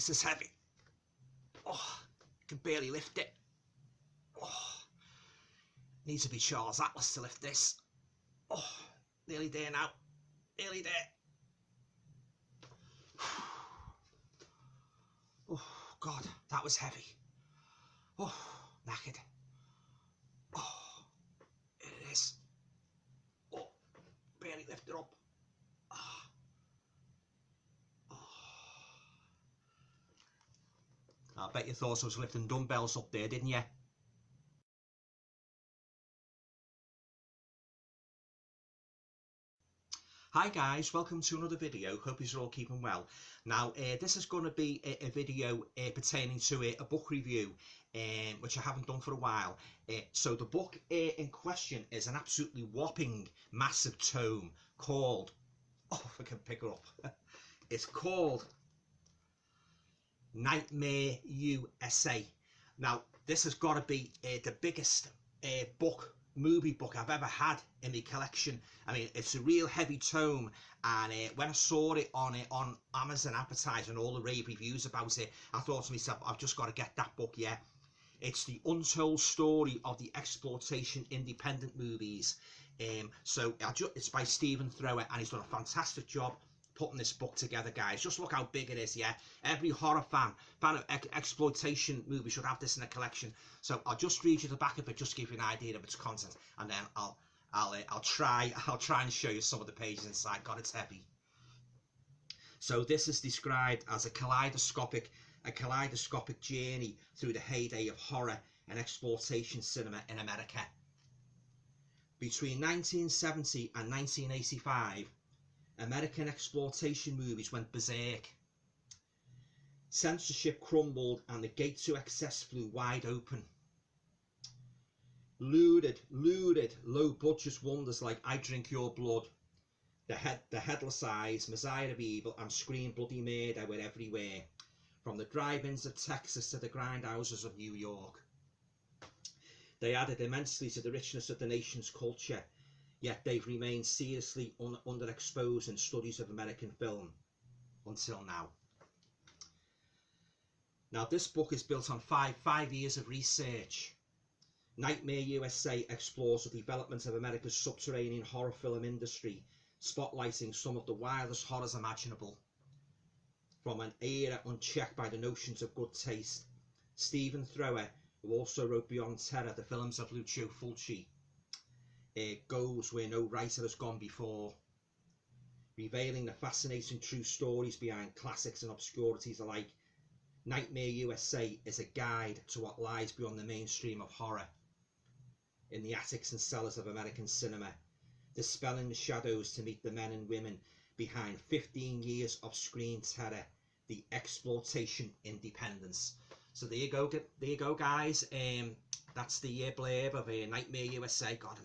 this is heavy. Oh, I can barely lift it. Oh, needs to be Charles Atlas to lift this. Oh, nearly there now. Nearly there. Oh, God, that was heavy. Oh, knackered. Oh, it is. Oh, barely lift it up. Oh. Oh. I bet you thought I was lifting dumbbells up there, didn't you? Hi guys, welcome to another video. Hope you're all keeping well. Now this is going to be a video pertaining to a book review which I haven't done for a while. So the book in question is an absolutely whopping massive tome called, oh, if I can pick it up, it's called Nightmare USA. Now this has got to be the biggest movie book I've ever had in my collection. I mean, it's a real heavy tome, and when I saw it on Amazon advertising, all the rave reviews about it, I thought to myself, I've just got to get that book. Yeah, it's the untold story of the exploitation independent movies. So it's by Stephen Thrower, and he's done a fantastic job putting this book together, guys. Just look how big it is. Yeah, every horror fan of exploitation movies should have this in a collection. So I'll just read you the back of it, just to give you an idea of its content, and then I'll try and show you some of the pages inside. God, it's heavy. So this is described as a kaleidoscopic journey through the heyday of horror and exploitation cinema in America. Between 1970 and 1985, American exploitation movies went berserk. Censorship crumbled and the gate to excess flew wide open. Lurid, low-budget wonders like I Drink Your Blood, The Headless Eyes, Messiah of Evil, and Scream Bloody Murder were everywhere, from the drive-ins of Texas to the grindhouses of New York. They added immensely to the richness of the nation's culture, yet they've remained seriously underexposed in studies of American film until now. Now this book is built on five years of research. Nightmare USA explores the development of America's subterranean horror film industry, spotlighting some of the wildest horrors imaginable. From an era unchecked by the notions of good taste, Stephen Thrower, who also wrote Beyond Terror, the films of Lucio Fulci, goes where no writer has gone before, revealing the fascinating true stories behind classics and obscurities alike. Nightmare USA is a guide to what lies beyond the mainstream of horror, in the attics and cellars of American cinema, dispelling the shadows to meet the men and women behind 15 years of screen terror, the exploitation independence. So there you go guys. That's the blurb of Nightmare USA. God,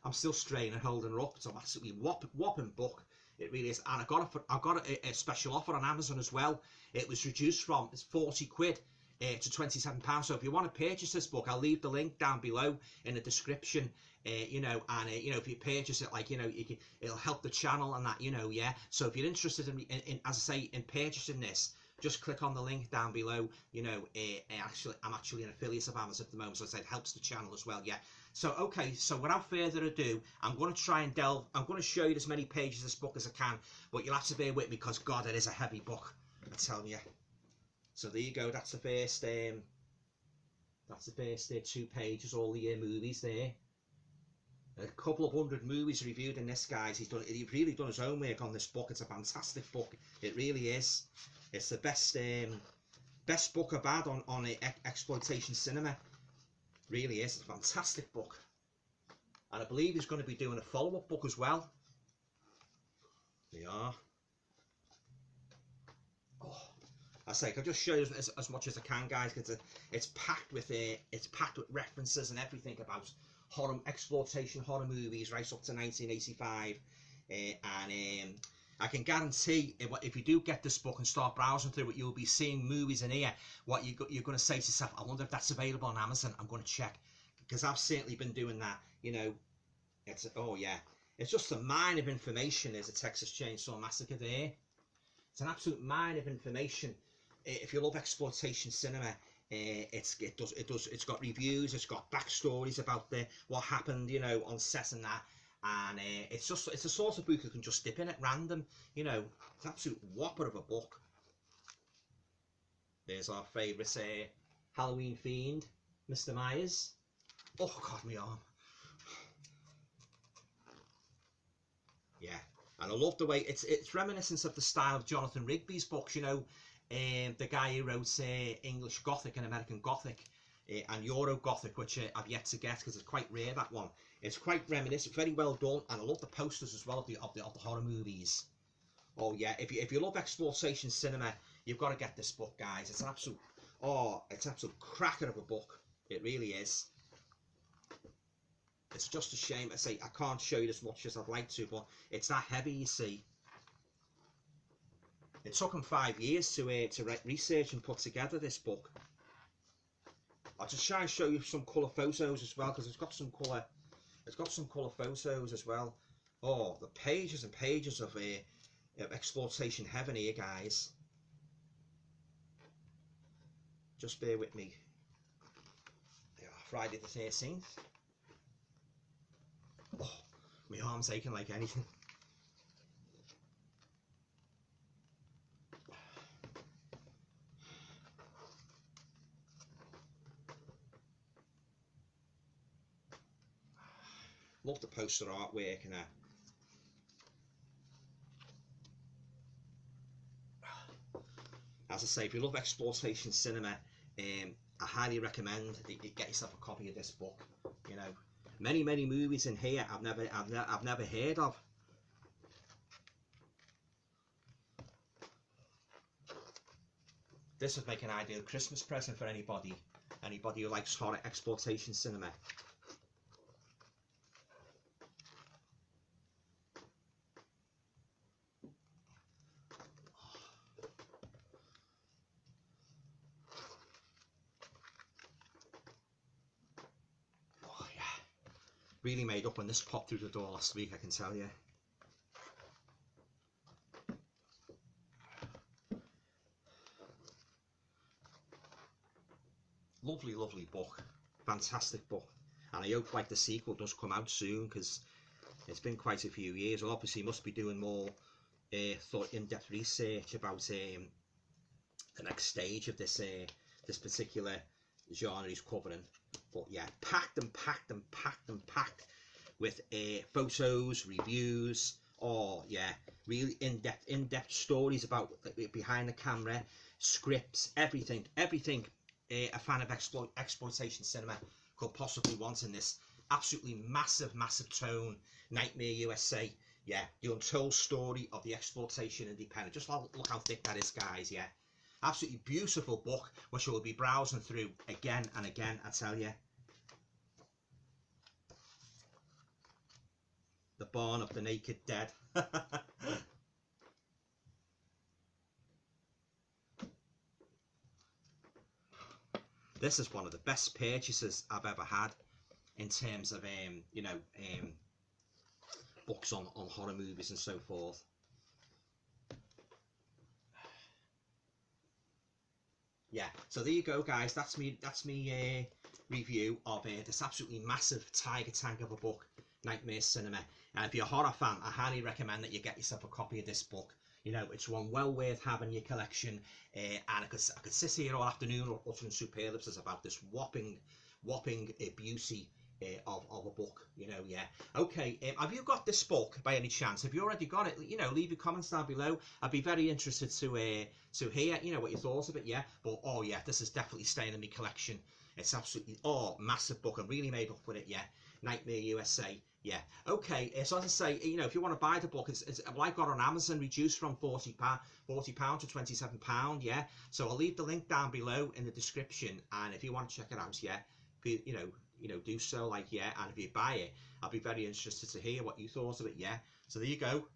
I'm still straining holding her up. It's an absolutely whopping book. It really is. And I got a special offer on Amazon as well. It was reduced from 40 quid to £27. So if you want to purchase this book, I'll leave the link down below in the description. You know, and you know, if you purchase it, like, you know, it'll help the channel and that, you know, yeah. So if you're interested in as I say, in purchasing this, just click on the link down below. You know, I'm actually an affiliate of Amazon at the moment, so it helps the channel as well, yeah. So okay, so without further ado, I'm going to try and I'm going to show you as many pages of this book as I can, but you'll have to bear with me because God, it is a heavy book, I'm telling you. So there you go. That's the first 2 pages, all the movies there. A couple of 100 movies reviewed in this, guys. He's really done his own work on this book. It's a fantastic book. It really is. It's the best book I've had on exploitation cinema. Really is. It's a fantastic book. And I believe he's going to be doing a follow-up book as well. They are. Oh, I say, I'll just show you as much as I can, guys, because it's packed with references and everything about exploitation horror movies right up to 1985, and I can guarantee if you do get this book and start browsing through it, you'll be seeing movies in here. What you're going to say to yourself, I wonder if that's available on Amazon. I'm going to check, because I've certainly been doing that. You know, oh yeah, it's just a mine of information. There's a Texas Chainsaw Massacre there. It's an absolute mine of information. if you love exploitation cinema, it's got reviews, it's got backstories about what happened, you know, on set and that, and it's a sort of book you can just dip in at random, you know. It's an absolute whopper of a book. There's our favourite Halloween fiend, Mr. Myers. Oh God, my arm. Yeah, and I love the way it's reminiscent of the style of Jonathan Rigby's books, you know. The guy who wrote English Gothic and American Gothic and Euro Gothic, which I've yet to get because it's quite rare, that one. It's quite reminiscent, very well done, and I love the posters as well of the horror movies. Oh yeah, if you love exploitation cinema, you've got to get this book, guys. It's an absolute cracker of a book. It really is. It's just a shame. I say I can't show you as much as I'd like to, but it's that heavy, you see. It took him 5 years to research and put together this book. I'll just try and show you some colour photos as well, because it's got some colour. It's got some colour photos as well. Oh, the pages and pages of exploitation heaven here, guys. Just bear with me. Yeah, Friday the 13th. Oh, my arm's aching like anything. Love the poster artwork and that. As I say, if you love exploitation cinema, I highly recommend that you get yourself a copy of this book. You know, many movies in here I've never heard of. This would make an ideal Christmas present for anybody who likes horror exploitation cinema. Really made up when this popped through the door last week, I can tell you. Lovely book, fantastic book, and I hope like the sequel does come out soon, because it's been quite a few years. Well, obviously he must be doing more in-depth research about the next stage of this particular genre he's covering. But yeah, packed with photos, reviews. Oh yeah, really in-depth stories about behind the camera, scripts, everything a fan of exploitation cinema could possibly want in this absolutely massive tome, Nightmare USA. Yeah, the untold story of the exploitation independent. Just look how thick that is, guys. Yeah, absolutely beautiful book, which I will be browsing through again and again, I tell you. The Barn of the Naked Dead. This is one of the best purchases I've ever had in terms of you know, books on horror movies and so forth. Yeah, so there you go, guys. That's me review of this absolutely massive tiger tank of a book, Nightmare Cinema. And if you're a horror fan, I highly recommend that you get yourself a copy of this book. You know, it's one well worth having in your collection. And I could sit here all afternoon uttering superlatives about this whopping beauty of a book. You know, yeah. Okay, have you got this book by any chance? Have you already got it? You know, leave your comments down below. I'd be very interested to hear, you know, what you thought of it. Yeah, but oh yeah, this is definitely staying in my collection. It's absolutely massive book. I'm really made up with it. Yeah, Nightmare USA. Yeah. Okay. So as I say, you know, if you want to buy the book, well, I got on Amazon reduced from £40 to £27. Yeah. So I'll leave the link down below in the description, and if you want to check it out, yeah, you know, do so. Like, yeah, and if you buy it, I'll be very interested to hear what you thought of it. Yeah. So there you go.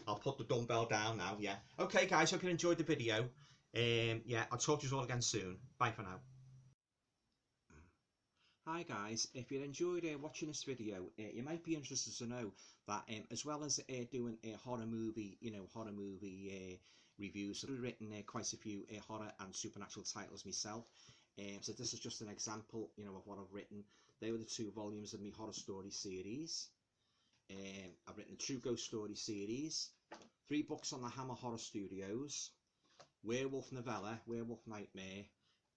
I'll put the dumbbell down now. Yeah. Okay, guys. Hope you enjoyed the video. Yeah. I'll talk to you all again soon. Bye for now. Hi guys, if you enjoyed watching this video, you might be interested to know that as well as doing a horror movie, reviews, I've written quite a few horror and supernatural titles myself. So this is just an example, of what I've written. They were the 2 volumes of my horror story series. I've written the True Ghost Story series, 3 books on the Hammer Horror Studios, Werewolf Novella, Werewolf Nightmare,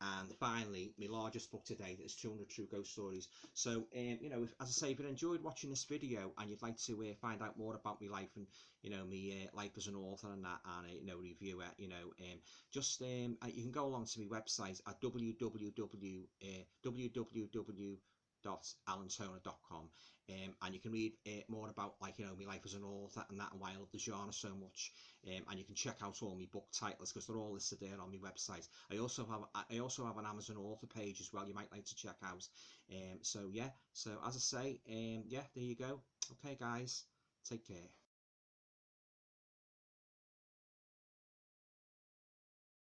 and finally my largest book to date is 200 True Ghost Stories. So as I say, if you enjoyed watching this video and you'd like to find out more about my life and my life as an author and that, and reviewer, just you can go along to my website at www.alantoner.com, and you can read more about my life as an author and that, and why I love the genre so much, and you can check out all my book titles because they're all listed there on my website. I also have an Amazon author page as well you might like to check out. So as I say, there you go. Okay guys, take care.